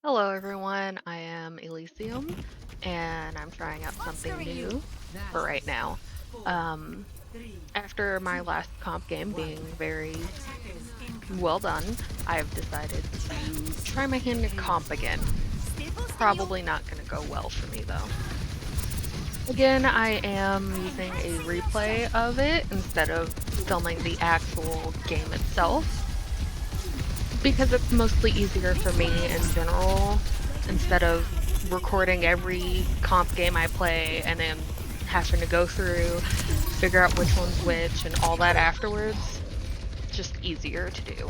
Hello everyone, I am Elysium, and I'm trying out something new for right now. Um, After my last comp game being very well done, I've decided to try my hand at comp again. Probably not going to go well for me though. Again, I am using a replay of it instead of filming the actual game itself, because it's mostly easier for me in general instead of recording every comp game I play and then having to go through, figure out which one's which and all that afterwards. Just easier to do.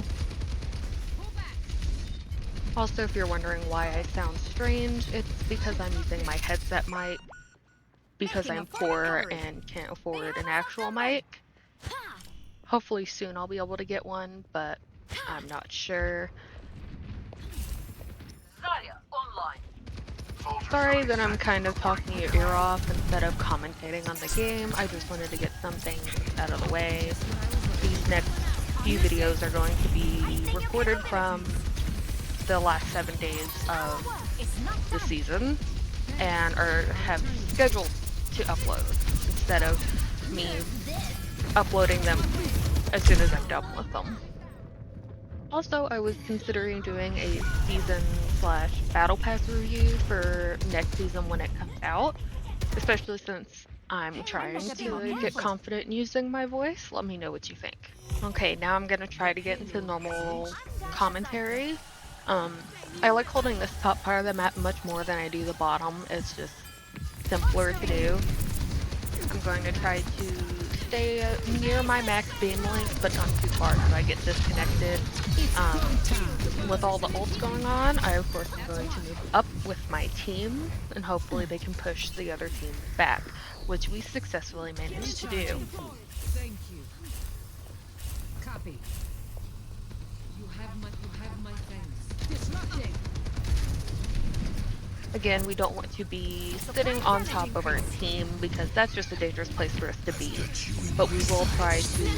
Also, if you're wondering why I sound strange, it's because I'm using my headset mic because I'm poor and can't afford an actual mic. Hopefully soon I'll be able to get one, but I'm not sure. Sorry that I'm kind of talking your ear off instead of commentating on the game. I just wanted to get something out of the way. These next few videos are going to be recorded from the last 7 days of the season and have scheduled to upload instead of me uploading them as soon as I'm done with them. Also, I was considering doing a season/battle pass review for next season when it comes out, especially since I'm trying to get confident in using my voice. Let me know what you think. Okay, now I'm gonna try to get into normal commentary. I like holding this top part of the map much more than I do the bottom. It's just simpler to do. I'm going to try to stay near my max beam length, but not too far so I get disconnected. With all the ults going on, I of course am going to move up with my team, and hopefully they can push the other team back, which we successfully managed to do. Thank you. Copy. You have my thanks. Disrupting. Again, we don't want to be sitting on top of our team because that's just a dangerous place for us to be. But we will try to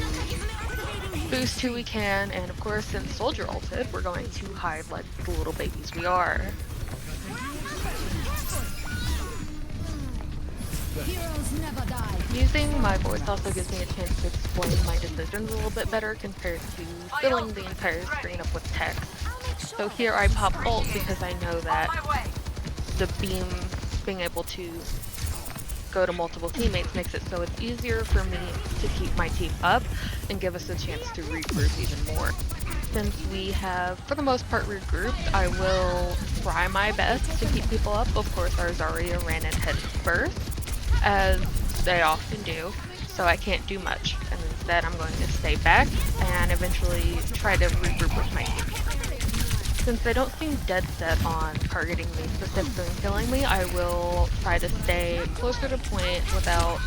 boost who we can, and of course, since Soldier ulted, we're going to hide like the little babies we are. Using my voice also gives me a chance to explain my decisions a little bit better compared to filling the entire screen up with text. So here I pop ult because I know that the beam being able to go to multiple teammates makes it so it's easier for me to keep my team up and give us a chance to regroup even more. Since we have, for the most part, regrouped, I will try my best to keep people up. Of course, our Zarya ran in head first, as they often do, so I can't do much. And instead, I'm going to stay back and eventually try to regroup with my team. Since they don't seem dead set on targeting me specifically and killing me, I will try to stay closer to point without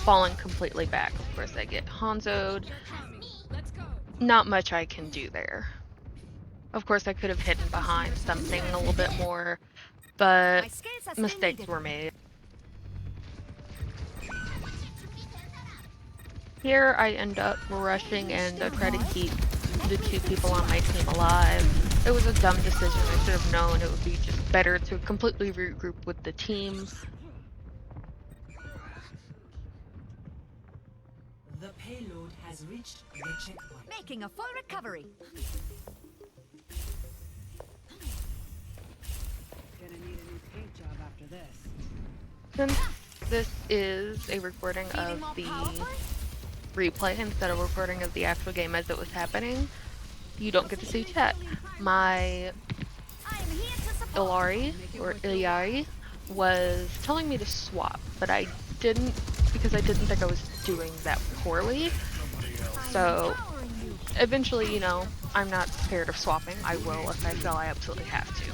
falling completely back. Of course, I get Hanzo'd. Not much I can do there. Of course, I could have hidden behind something a little bit more, but mistakes were made. Here, I end up rushing and try to keep the 2 people on my team alive. It was a dumb decision. I should have known it would be just better to completely regroup with the team. The payload has reached the checkpoint. Making a full recovery. Gonna need a new paint job after this. Since this is a recording of the replay instead of recording of the actual game as it was happening, you don't get to see chat. My Ilari, or Ilyari, was telling me to swap, but I didn't because I didn't think I was doing that poorly. So eventually, you know, I'm not scared of swapping. I will if I feel I absolutely have to.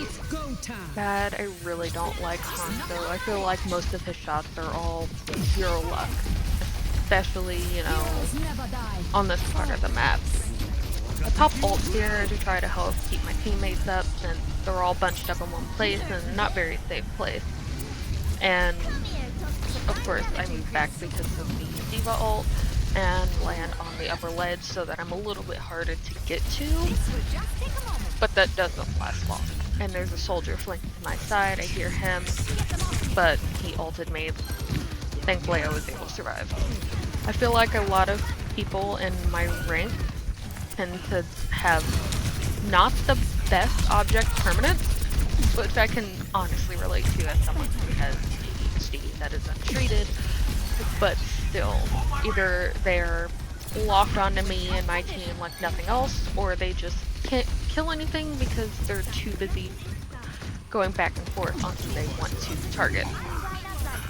It's go time. Bad, I really don't like Hanzo. I feel like most of his shots are all pure luck. Especially, you know, on this part of the map. I pop ult here to try to help keep my teammates up since they're all bunched up in one place and not very safe place. And of course I move back because of the D.Va ult and land on the upper ledge so that I'm a little bit harder to get to. But that doesn't last long. And there's a soldier flanking to my side. I hear him, but he ulted me. Thankfully, I was able to survive. I feel like a lot of people in my rank tend to have not the best object permanence, which I can honestly relate to as someone who has ADHD that is untreated, but still, either they're locked onto me and my team like nothing else, or they just can't kill anything because they're too busy going back and forth on who they want to target.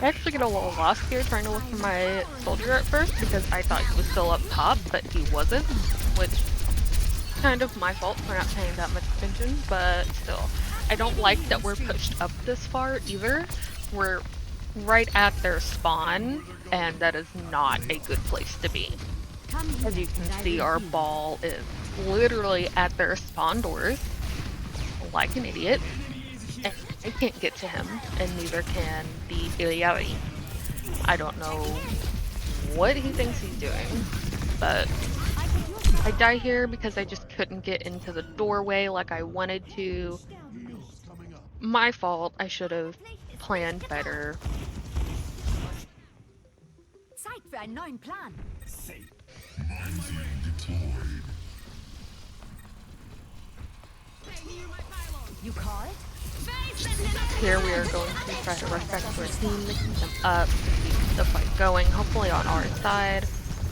I actually get a little lost here trying to look for my soldier at first because I thought he was still up top, but he wasn't, which is kind of my fault for not paying that much attention, but still. I don't like that we're pushed up this far either. We're right at their spawn, and that is not a good place to be. As you can see, our ball is literally at their spawn doors, like an idiot. And I can't get to him, and neither can the Iliari. I don't know what he thinks he's doing, but I die here because I just couldn't get into the doorway like I wanted to. My fault. I should have planned better. Zeit für einen neuen Plan. You call it? Here we are going to try to rush back to our team, keep them up, keep the fight going, hopefully on our side.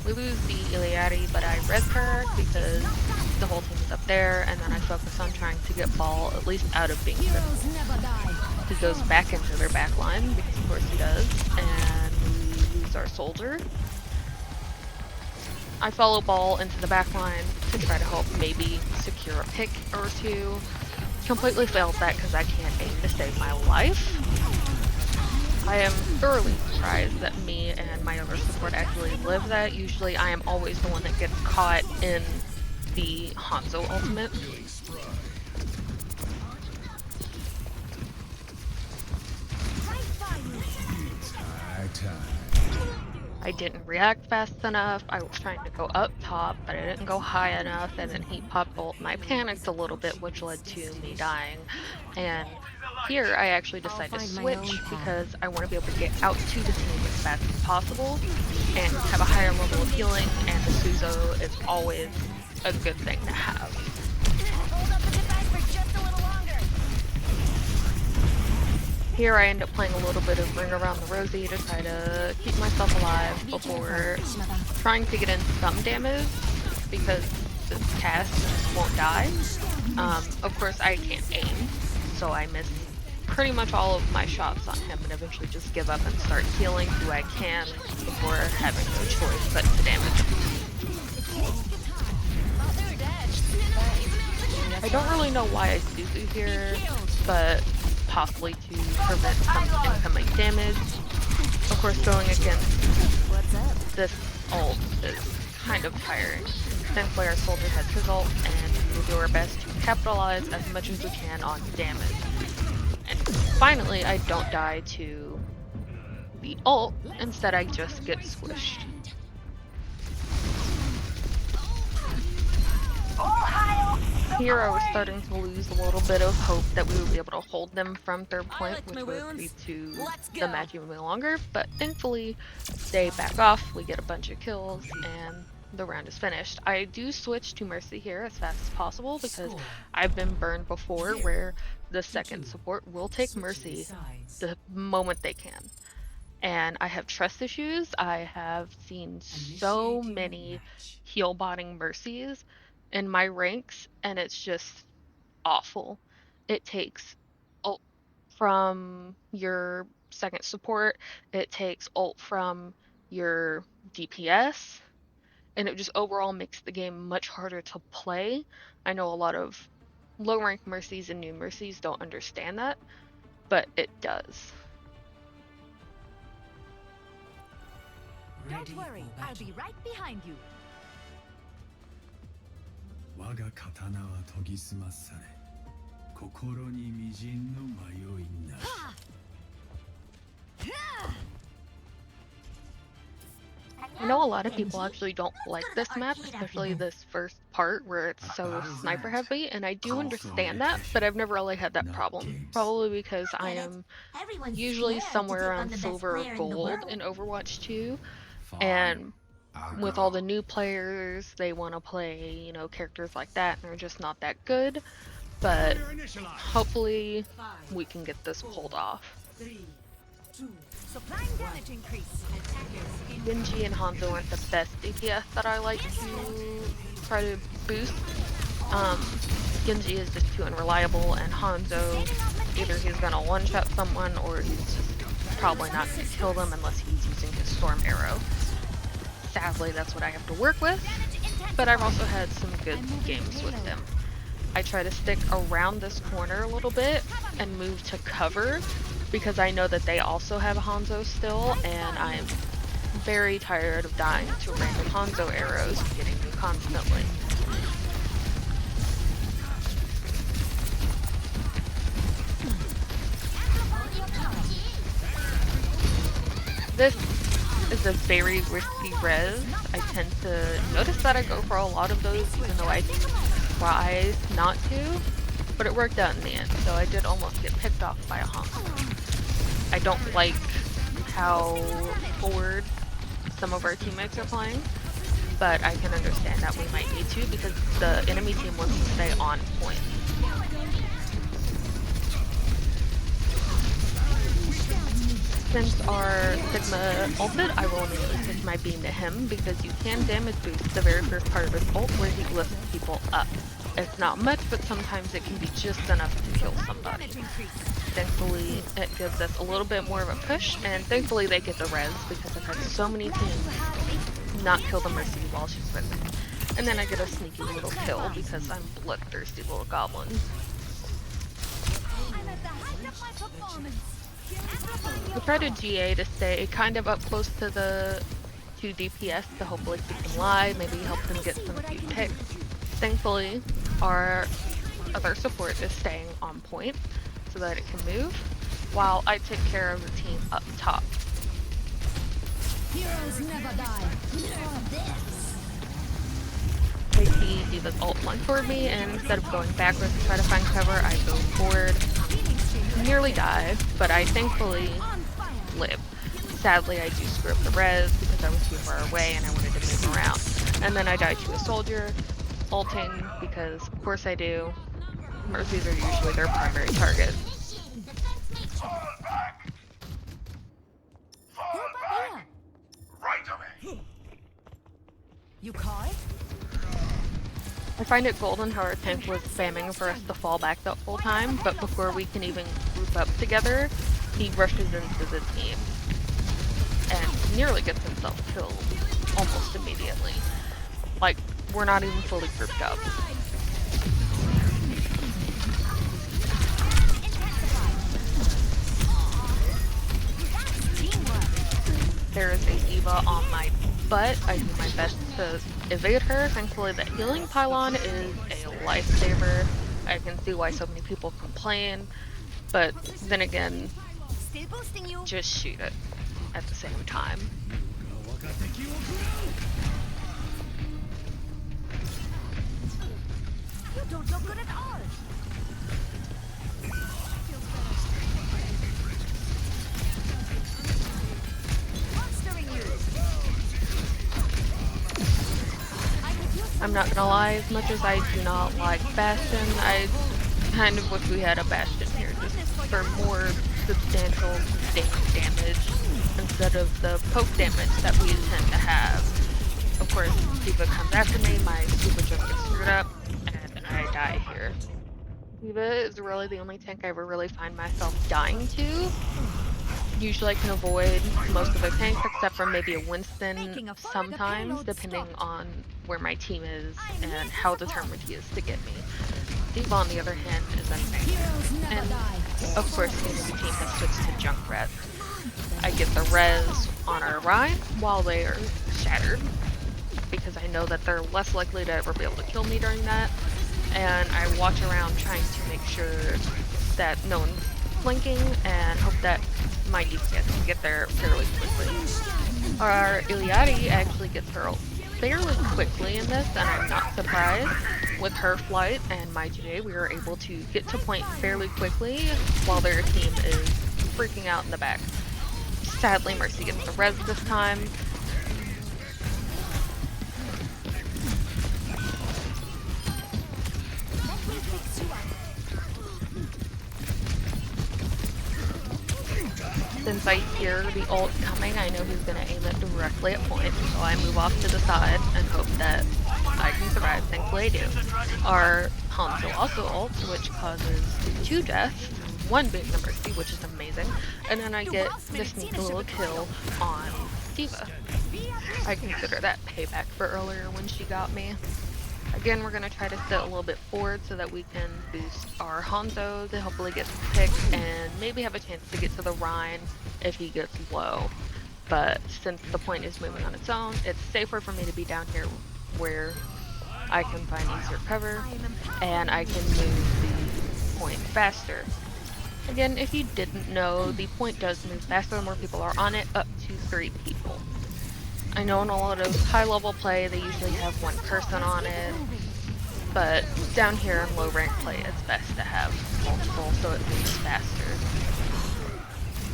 We lose the Iliari, but I res her because the whole team is up there, and then I focus on trying to get ball at least out of being critical. He goes back into their back line, because of course he does, and we lose our soldier. I follow ball into the back line to try to help maybe secure a pick or two. Completely failed that because I can't aim to save my life. I am thoroughly surprised that me and my other support actually live that. Usually I am always the one that gets caught in the Hanzo ultimate. I didn't react fast enough. I was trying to go up top, but I didn't go high enough, and then he popped ult, and I panicked a little bit, which led to me dying. And here, I actually decided to switch because I want to be able to get out to the team as fast as possible and have a higher level of healing, and the Suzo is always a good thing to have. Here I end up playing a little bit of Ring Around the Rosie to try to keep myself alive before trying to get in some damage because this cast won't die. Of course I can't aim, so I miss pretty much all of my shots on him and eventually just give up and start healing who I can before having no choice but to damage him. I don't really know why I Suzu here, but possibly to prevent some incoming damage. Of course, going against this ult is kind of tiring. Thankfully, our soldier has his ult, and we'll do our best to capitalize as much as we can on damage. And finally, I don't die to the ult, instead I just get squished. Here I was starting to lose a little bit of hope that we would be able to hold them from third point, which would lead to the match even longer, but thankfully they back off, we get a bunch of kills, and the round is finished. I do switch to Mercy here as fast as possible because I've been burned before where the second support will take Mercy the moment they can. And I have trust issues. I have seen so many heal botting Mercies in my ranks, and it's just awful. It takes ult from your second support, it takes ult from your DPS, and it just overall makes the game much harder to play. I know a lot of low rank Mercies and new Mercies don't understand that, but it does. Don't worry, I'll be right behind you. 我が刀は研ぎ澄まされ、心にみじんの迷いなし。I know a lot of people actually don't like this map, especially this first part where it's so sniper heavy, and I do understand that, but I've never really had that problem. Probably because I am usually somewhere around silver or gold in Overwatch 2, and with all the new players, they want to play, you know, characters like that, and they're just not that good. But hopefully we can get this pulled off. 3, 2, Supplying damage increase. Genji and Hanzo aren't the best DPS that I like to try to boost. Genji is just too unreliable, and Hanzo, either he's gonna one-shot someone or he's just probably not gonna kill them unless he's using his storm arrow. Sadly, that's what I have to work with, but I've also had some good games with him. I try to stick around this corner a little bit and move to cover because I know that they also have Hanzo still, and I'm very tired of dying to random Hanzo arrows and getting them constantly. This is a very risky res. I tend to notice that I go for a lot of those even though I try not to, but it worked out in the end, so I did almost get picked off by a Hanzo. I don't like how forward some of our teammates are playing, but I can understand that we might need to because the enemy team wants to stay on point. Since our Sigma ulted, I will immediately take my beam to him because you can damage boost the very first part of his ult where he lifts people up. It's not much, but sometimes it can be just enough to kill somebody. Thankfully, it gives us a little bit more of a push, and thankfully they get the res because I've had so many teams not kill the Mercy while she's with me. And then I get a sneaky little kill because I'm bloodthirsty little goblin. I'm at the height of my performance. We try to GA to stay kind of up close to the 2 DPS to hopefully keep them live, maybe help them get some few picks. Thankfully, our other support is staying on point so that it can move, while I take care of the team up top. Heroes never die. They see D.Va's ult lunge toward me, and instead of going backwards to try to find cover, I go forward. Nearly died, but I thankfully live. Sadly, I do screw up the res because I was too far away and I wanted to move around. And then I die to a soldier, ulting, because of course I do. Mercies are usually their primary target. You call it? I find it golden how our tank was spamming for us to fall back that whole time, but before we can even group up together, he rushes into the team and nearly gets himself killed almost immediately. Like, we're not even fully grouped up. There is a D.Va on my butt. I do my best to evade her. Thankfully, the healing pylon is a lifesaver. I can see why so many people complain, but then again, Still boosting you. just shoot it at the same time. You don't look good at all. Monstering you. I'm not gonna lie, as much as I do not like Bastion, I kind of wish we had a Bastion here just for more substantial sustained damage instead of the poke damage that we tend to have. Of course, D.Va comes after me, my super just gets screwed up, and I die here. D.Va is really the only tank I ever really find myself dying to. Usually I can avoid most of the tanks except for maybe a Winston sometimes, depending on where my team is and how determined he is to get me. D.Va, on the other hand, is unfair. And of course the enemy team has switched to Junkrat. I get the res on our Rhine while they are shattered, because I know that they're less likely to ever be able to kill me during that, and I watch around trying to make sure that no one's flanking and hope that my DPS can get there fairly quickly. Our Iliadi actually gets her fairly quickly in this, and I'm not surprised. With her flight and my GA, we were able to get to point fairly quickly while their team is freaking out in the back. Sadly, Mercy gets the res this time. Since I hear the ult coming, I know he's going to aim it directly at point, so I move off to the side and hope that I can survive. Thankfully I do. Our Hanzo also ults, which causes 2 deaths, 1 being the Mercy, which is amazing, and then I get the sneaky little kill on D.Va. I consider that payback for earlier when she got me. Again, we're going to try to sit a little bit forward so that we can boost our Hanzo to hopefully get some picks and maybe have a chance to get to the Rhine if he gets low. But since the point is moving on its own, it's safer for me to be down here where I can find easier cover and I can move the point faster. Again, if you didn't know, the point does move faster the more people are on it, up to 3 people. I know in a lot of high-level play, they usually have 1 person on it, but down here in low-rank play, it's best to have multiple so it moves faster.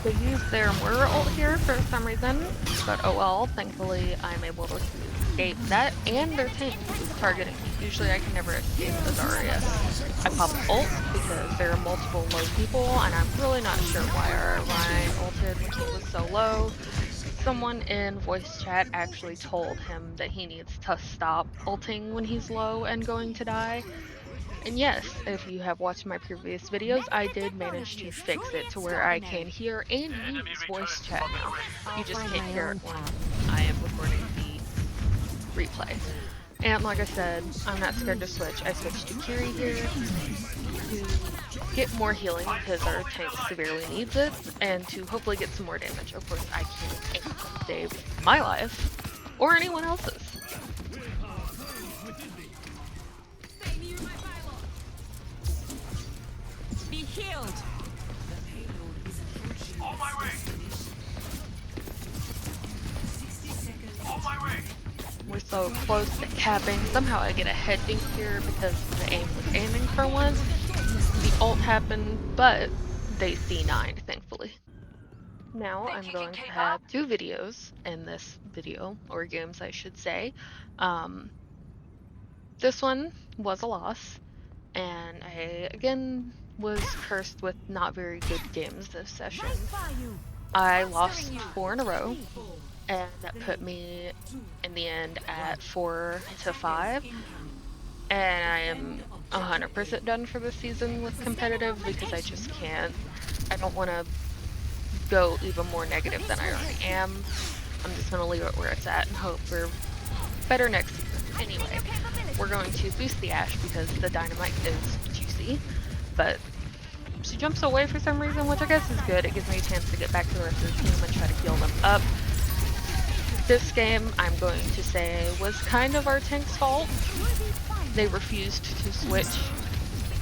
They use their Mura ult here for some reason, but oh well, thankfully I'm able to escape that, and their tank is targeting me. Usually I can never escape the Zarya. I pop ult because there are multiple low people, and I'm really not sure why our Ryan ulted when he was so low. Someone in voice chat actually told him that he needs to stop ulting when he's low and going to die. And yes, if you have watched my previous videos, I did manage to fix it to where I can hear and use voice chat now. You just can't hear it when I am recording the replay. And like I said, I'm not scared to switch. I switched to Kiri here to get more healing because our tank severely needs it, and to hopefully get some more damage. Of course, I can't save my life or anyone else's. Be healed. On my way. 60 seconds. On my way. We're so close to capping. Somehow I get a head dink here because the aim was aiming for one. The ult happened, but they C9'd, thankfully. Now I'm going to have 2 videos in this video, or games I should say. This one was a loss, and I again was cursed with not very good games this session. I lost 4 in a row, and that put me in the end at 4-5, and I am 100% done for this season with competitive because I just can't. I don't want to go even more negative than I already am. I'm just going to leave it where it's at and hope for better next season. Anyway, we're going to boost the Ashe because the dynamite is juicy, but she jumps away for some reason, which I guess is good. It gives me a chance to get back to the rest of the team and try to heal them up. This game, I'm going to say, was kind of our tank's fault. They refused to switch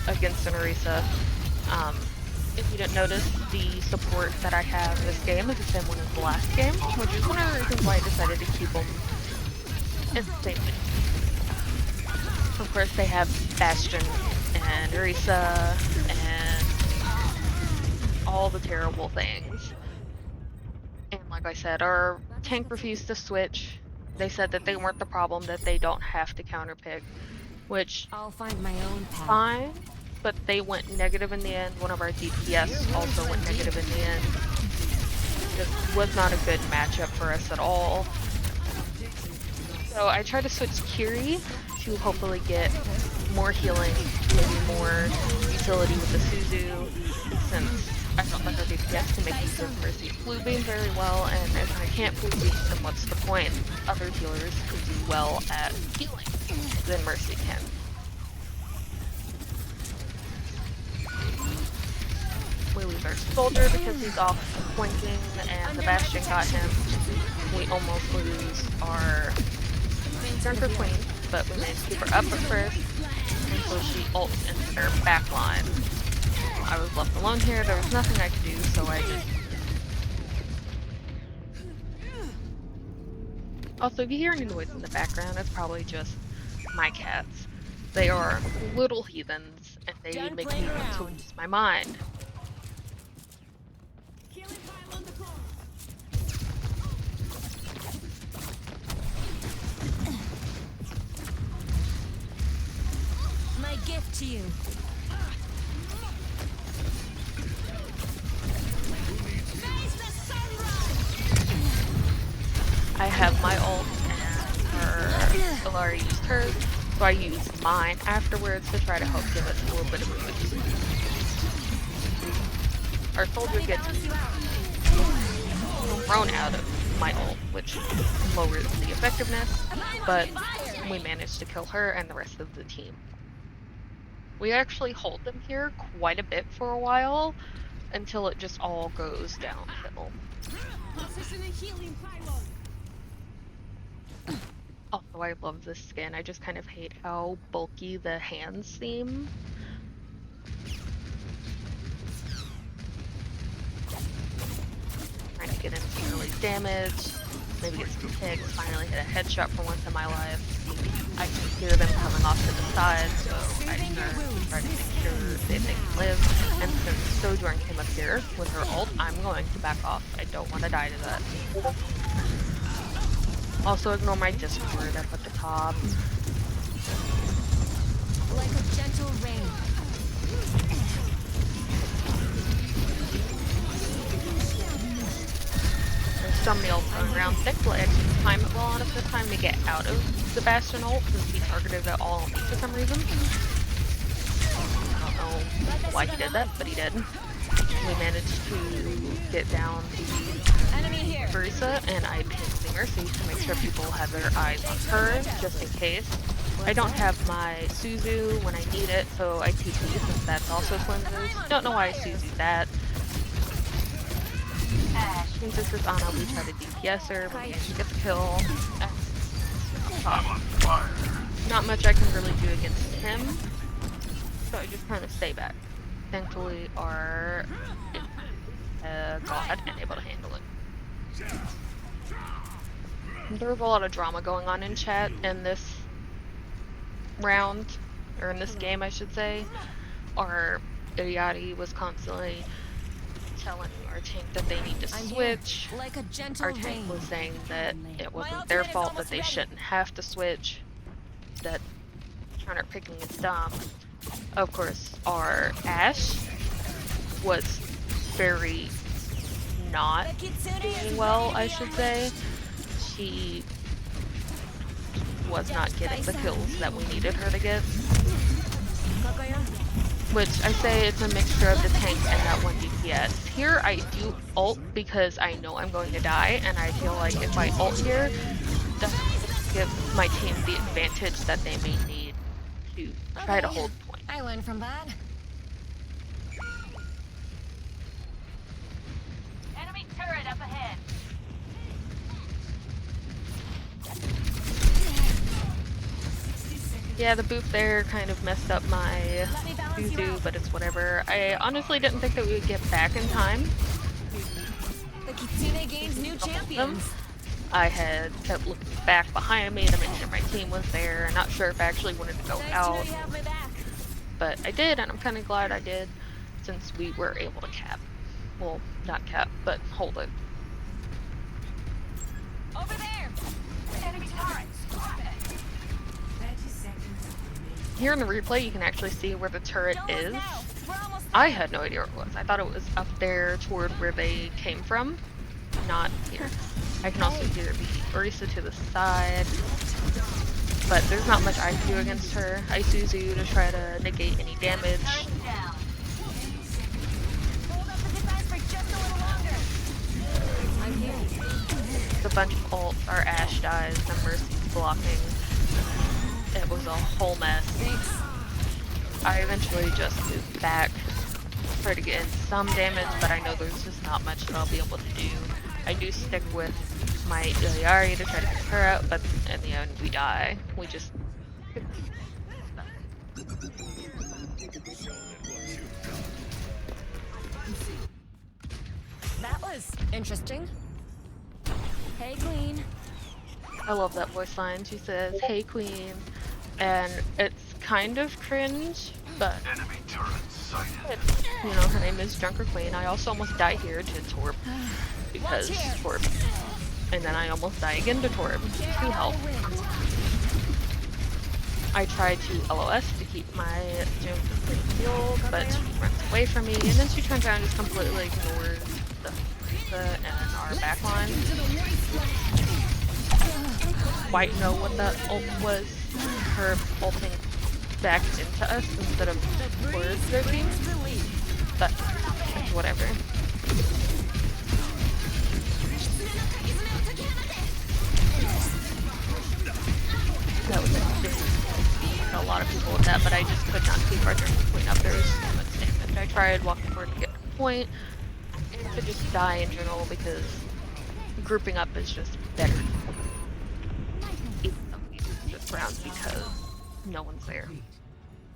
against an Orisa. If you didn't notice, the support that I have this game is the same one as the last game, which is one of the reasons why I decided to keep them in the same thing. Of course, they have Bastion and Orisa and all the terrible things. And like I said, our tank refused to switch. They said that they weren't the problem, that they don't have to counterpick, which I'll find my own path. fine, but they went negative in the end. One of our DPS also went negative in the end. This was not a good matchup for us at all. So I tried to switch Kiri to hopefully get more healing, maybe more utility with the Suzu, since I don't think our DPS can make use of Mercy's blue beam very well, and if I can't blue beam, then what's the point? Other healers could do well at healing than Mercy can. We lose our soldier because he's off flanking, and the Bastion got him. We almost lose our Center Queen, but we managed to keep her up at first, and so she ults into their back line. I was left alone here, there was nothing I could do, so I just Also, if you hear any noise in the background, it's probably just my cats. They are little heathens, and they Done make playing me want to around. lose my mind. My gift to you. Face the sunrise. I have my ult, and Ilari used hers, so I used mine afterwards to try to help give us a little bit of a boost. Our soldier gets thrown out of my ult, which lowers the effectiveness, but we managed to kill her and the rest of the team. We actually hold them here quite a bit for a while, until it just all goes downhill. Also, I love this skin. I just kind of hate how bulky the hands seem. Trying to get in some early damage, maybe get some hits, finally hit a headshot for once in my life. I can hear them coming off to the side, so I turn to try to make sure that they can live. And since Sojourn came up here with her ult, I'm going to back off. I don't want to die to that. Also ignore my Discord up at the top. Like a gentle rain. There's so many ults going around. Thankfully, I actually time it well enough this time to get out of the Bastion ult since he targeted it all on me for some reason. I don't know why he did that, but he did. We managed to get down the Enemy here. Barisa, and I pinned Mercy to make sure people have their eyes on her, just in case. I don't have my Suzu when I need it, so I TP since that's also Swinzers. Don't know why I Suzu that. Since this is Ana, we try to DPS her, we managed to get the kill. Not much I can really do against him, so I just kind of stay back. Thankfully, our god and able to handle it. There was a lot of drama going on in chat in this round, or in this game I should say. Our Iriati was constantly telling our tank that they need to switch. Like a gentle Our tank rain. was saying that it wasn't their fault, that they shouldn't have to switch, that Turner picking is dumb. Of course, our Ashe was very not doing well, I should say. She was not getting the kills that we needed her to get. Which I say it's a mixture of the tank and that one DPS. Here I do ult because I know I'm going to die, and I feel like if I ult here, that gives my team the advantage that they may need to try to hold point. I learned from that. Enemy turret up ahead. Yeah, the boop there kind of messed up my Suzu, but it's whatever. I honestly didn't think that we would get back in time. The Kitsune gains new champions. I had kept looking back behind me to make sure my team was there. Not sure if I actually wanted to go out, but I did, and I'm kind of glad I did, since we were able to cap. Well, not cap, but hold it. Over there. Enemy turret. 30 seconds remaining. Here in the replay, you can actually see where the turret is. I had no idea where it was. I thought it was up there toward where they came from, not here. I can also hear the Barisa to the side, but there's not much I can do against her. I Suzu to try to negate any damage. It's a bunch of ults, our Ashe dies, then Mercy's blocking. It was a whole mess. I eventually just moved back, try to get in some damage, but I know there's just not much that I'll be able to do. I do stick with my Iliari to try to get her out, but in the end we die. We just... That was interesting. Hey, Queen. I love that voice line. She says, "Hey queen," and it's kind of cringe, but it's, you know, her name is Junker Queen. I also almost die here to Torb because Torb, and then I almost die again to Torb. 2 health. I try to LOS to keep my Junker Queen healed, but she runs away from me, and then she turns around and just completely ignores the and our backline. Quite know what that ult was. Her ulting back into us instead of towards their team, but whatever. That was a lot of people with that, but I just could not keep our Junker Queen up. There was so much damage. I tried walking forward to get the point, and to just die in general because grouping up is just better. Even though we lose this round because no one's there.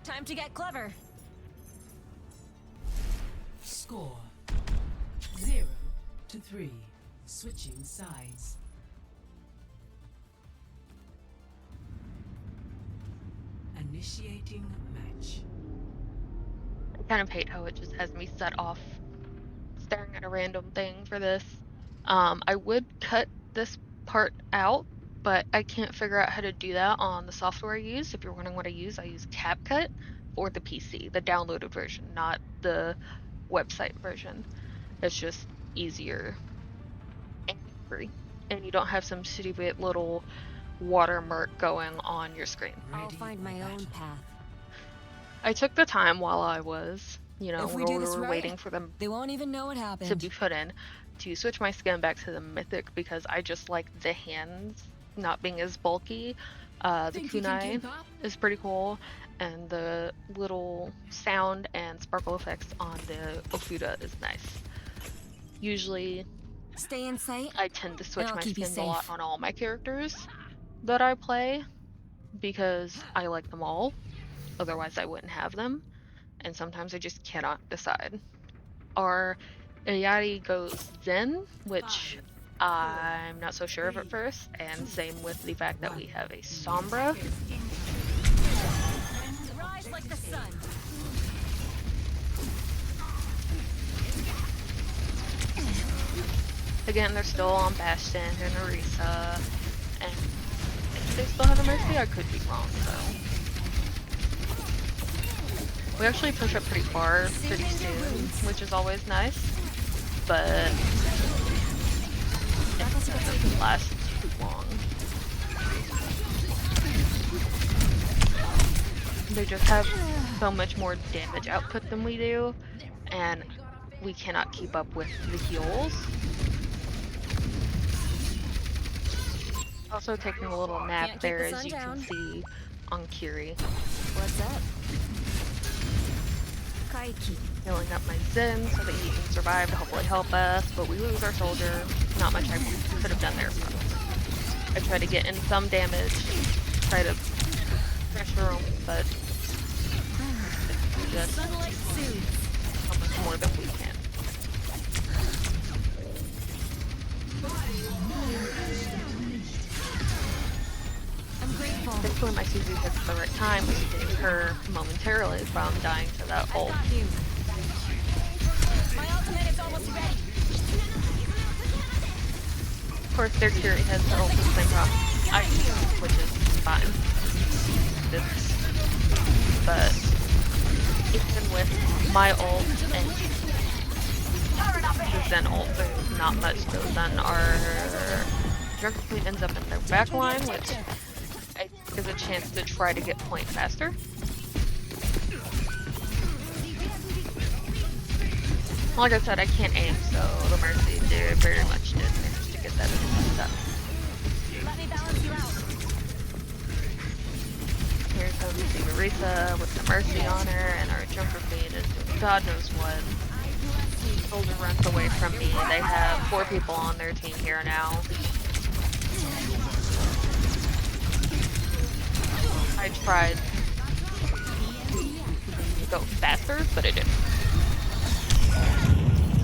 Time to get clever. Score 0-3. Switching sides. Initiating match. I kind of hate how it just has me set off staring at a random thing for this. I would cut this part out, but I can't figure out how to do that on the software I use. If you're wondering what I use CapCut for the PC, the downloaded version, not the website version. It's just easier and free, and you don't have some stupid little watermark going on your screen. I'll find my own path. I took the time while I was, you know, If we while do we this were right, waiting for them They won't even know what to happened. be put in, to switch my skin back to the mythic because I just like the hands not being as bulky. The Think you can kunai keep up? is pretty cool, and the little sound and sparkle effects on the Ofuda is nice. Usually Stay in sight. I tend to switch I'll my keep you skins a lot safe. on all my characters that I play because I like them all, otherwise I wouldn't have them, and sometimes I just cannot decide. Our Ayari goes Zen, which I'm not so sure of at first, and same with the fact that we have a Sombra. Rise like the sun. Again, they're still on Bastion and Orisa, and I think they still have a Mercy. I could be wrong, though. We actually push up pretty far pretty soon, which is always nice, but it doesn't last too long. They just have so much more damage output than we do, and we cannot keep up with the heals. Also taking a little nap Can't keep there, the as sun you can down. see on Kiri. What's up? Kaiki. Healing up my Zen so that he can survive to hopefully help us, but we lose our soldier. Not much I could have done there. I try to get in some damage, try to pressure him, but it's just Sunlight soothes. so much more than we can. I'm grateful. Thankfully my Suzu hits at the right time, which saves her momentarily from dying to that ult. Got you. My ultimate is almost ready. Of course, their Kiri has the ult with the same problem I do, which is fine. But even with my ult and the Zen ult, there's not much goes on. Our Junker Queen ends up in their back line, which I think is a chance to try to get point faster. Like I said, I can't aim, so the Mercy did very much did manage to get that stuff. Let me balance you out. Here comes the Orisa with the Mercy on her, and our Junker Queen is doing God knows what. Soldier runs away from me. They have 4 people on their team here now. I tried to go faster, but it didn't.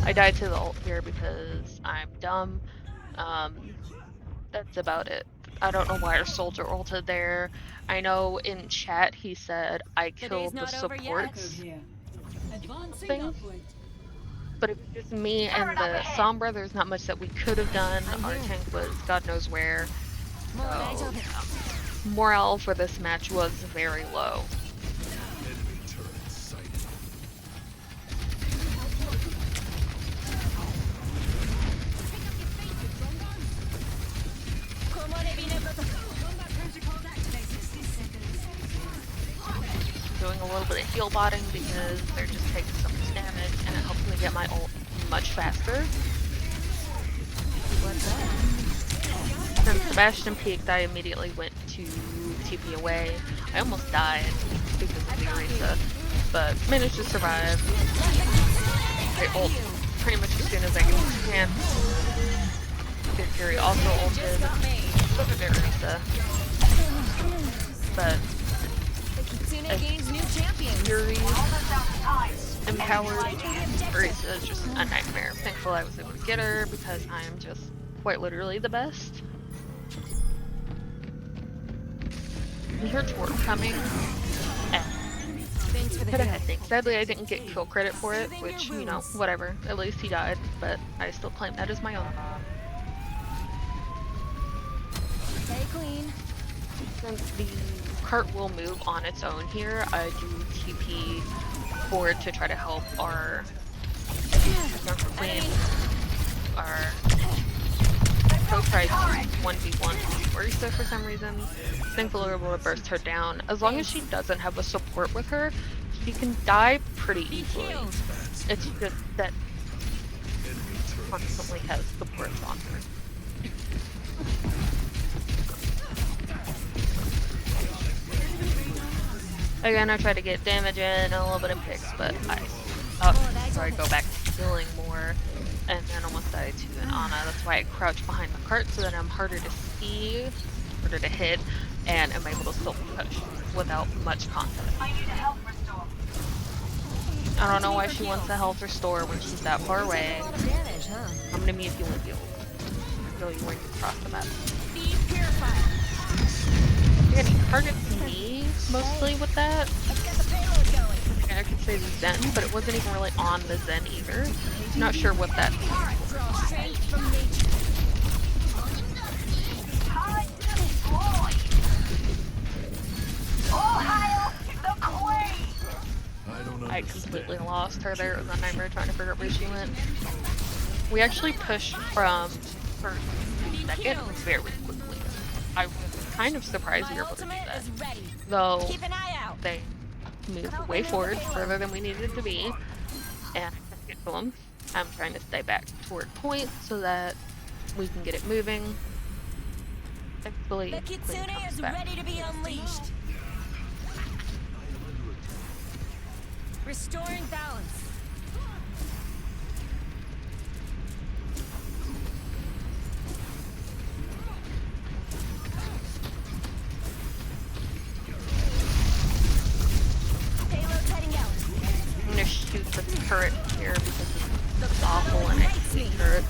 I died to the ult here because I'm dumb. That's about it. I don't know why our soldier ulted there. I know in chat he said I The day's killed the not over yet. Go supports here. Advancing thing, upward. but it was just me and the Sombra. There's not much that we could have done. I'm Our here. tank was God knows where. More eyes So open. morale for this match was very low. Enemy turret sighted. Doing a little bit of heal botting because they're just taking so much damage, and it helps me get my ult much faster. Since Sebastian peeked, I immediately went to TP away. I almost died because of the Orisa, but managed to survive. I ult pretty much as soon as I get a chance. Good Fury also ulted. So did Orisa. But Gains new champions. Fury empowered Orisa is just a nightmare. Thankfully I was able to get her because I am just quite literally the best. You hear Torque coming. Thanks for the Could have heal. had things. Sadly, I didn't get kill credit for it, which, you know, whatever. At least he died, but I still claim that as my own. Stay clean. Since the cart will move on its own here, I do TP forward to try to help our Junker Queen. Our co tried 1v1 Orisa for some reason. Thankfully, we're able to burst her down. As long as she doesn't have a support with her, she can die pretty easily. It's just that constantly has supports on her. Again, I try to get damage in and a little bit of picks, but I go back to healing more, and then almost died to an Ana. That's why I crouch behind the cart so that I'm harder to see, harder to hit, and I'm able to still push without much contact. I don't know why she wants a health restore when she's that far away. Damage, huh? I'm gonna mute you when you really when you cross the map. Be purified. Again, he targets me mostly with that. Let's get the payload going. I could say the Zen, but it wasn't even really on the Zen either. Not sure what that is. Draw strength from nature. I completely lost her there. It was a nightmare trying to figure out where she went. We actually pushed from first to second very quickly. I was kind of surprised we were able to do Ultimate that. is ready. Though Keep an eye out. they moved way forward, further than we needed to be, and I couldn't get to them. I'm trying to stay back toward point so that we can get it moving. Thankfully, The Queen Kitsune comes is back. ready to be unleashed. Restoring balance. Payload's heading out. I'm gonna shoot the turret here because it's awful and I hate turrets.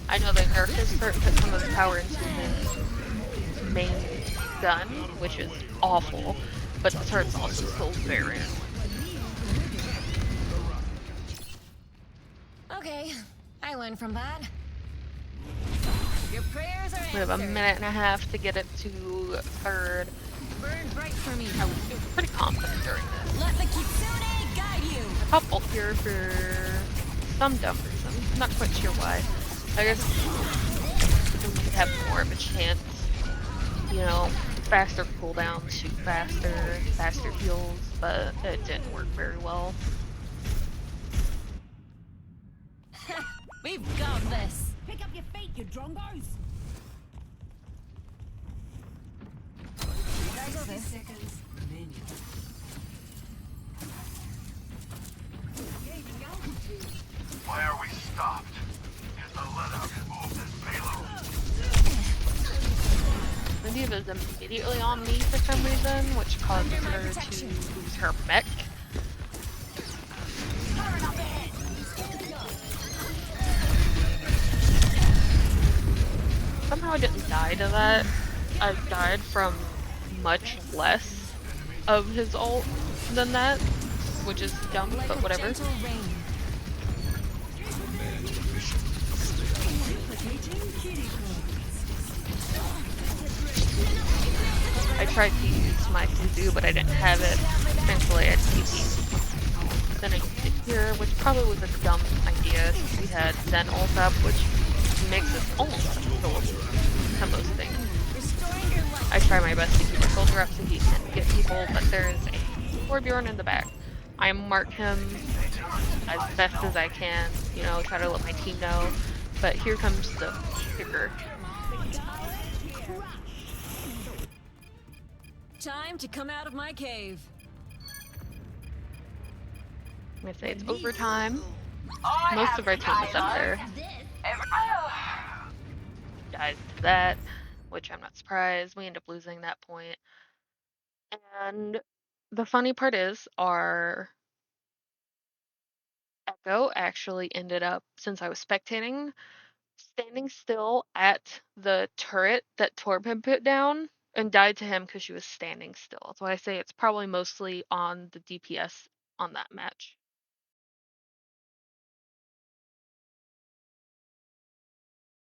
I know they nerfed his turret, put some of the power into his main gun, which is awful, but the turret's also still very annoying. Okay, I learned from that. Your prayers are We have a answered. minute and a half to get it to third. Burn bright for me. I was pretty confident during this. Let the Kitsune guide you. Pop ult here for some dumb reason. Not quite sure why. I guess we could have more of a chance. You know, faster cooldown, shoot faster, faster heals, but it didn't work very well. We've got this. Pick up your feet, you drongos! 30 seconds remaining. Why are we stopped? Is the let-out to move this payload? Medivh is immediately on me for some reason, which causes her to lose her mech. Somehow I didn't die to that. I've died from much less of his ult than that, which is dumb, Like but a whatever. gentle rain. Replicating Kiriko. I tried to use my Suzu, but I didn't have it. Thankfully, I had TP. Then I used it here, which probably was a dumb idea since we had Zen ult up, which makes it almost unkillable to most things. Restoring your life. I try my best to keep a soldier up so he can get people, but there's a Torbjorn in the back. I mark him as best as I can, you know, try to let my team know. But here comes the kicker. Time to come out of my cave. I'm gonna say it's overtime. Most of our team is up there. Dies to that, which I'm not surprised. We end up losing that point. And the funny part is, our Echo actually ended up, since I was spectating, standing still at the turret that Torb had put down and died to him because she was standing still. That's why I say it's probably mostly on the DPS on that match.